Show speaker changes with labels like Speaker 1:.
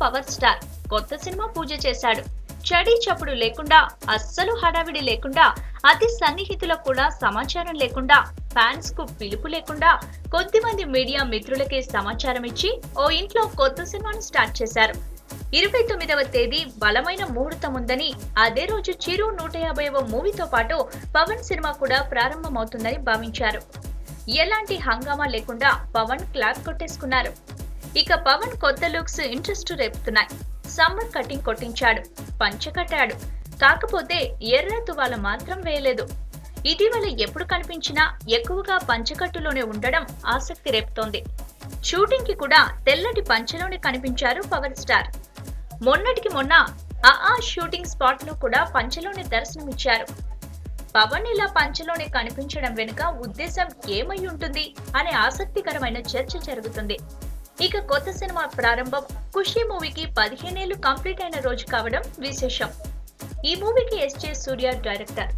Speaker 1: Power star కొత్త cinema పూజ చేశాడు. చడి చప్పుడు లేకుండా, అస్సలు హడావిడి లేకుండా, అతి సన్నిహితులకు కూడా సమాచారం లేకుండా, ఫ్యాన్స్ కు పిలుపు లేకుండా కొద్దిమంది మీడియా మిత్రులకే సమాచారం ఇచ్చి ఓ ఇంట్లో కొత్త సినిమాను స్టార్ట్ చేశారు. 29వ తేదీ బలమైన ముహూర్తం ఉందని, అదే రోజు చిరు 150వ మూవీతో పాటు పవన్ సినిమా కూడా ప్రారంభమవుతుందని భావించారు. ఎలాంటి హంగామా లేకుండా పవన్ క్లాప్ కొట్టేసుకున్నారు. ఇక పవన్ కొత్త లుక్స్ ఇంట్రెస్ట్ రేపుతున్నాయి. సమ్మర్ కటింగ్ కొట్టించాడు, పంచ కట్టాడు. కాకపోతే ఎర్ర తువాల మాత్రం వేయలేదు. ఇటీవల ఎప్పుడు కనిపించినా ఎక్కువగా పంచకట్టులోనే ఉండడం ఆసక్తి రేపుతోంది. షూటింగ్ కి కూడా తెల్లటి పంచలోనే కనిపించారు పవర్ స్టార్. మొన్నటికి మొన్న షూటింగ్ స్పాట్ లో కూడా పంచలోనే దర్శనమిచ్చారు. పవన్ ఇలా పంచలోనే కనిపించడం వెనుక ఉద్దేశం ఏమై ఉంటుంది అనే ఆసక్తికరమైన చర్చ జరుగుతుంది. ఇక కొత్త సినిమా ప్రారంభం ఖుషి మూవీకి 15 ఏళ్లు కంప్లీట్ అయిన రోజు కావడం విశేషం. ఈ మూవీకి ఎస్.జే. సూర్య డైరెక్టర్.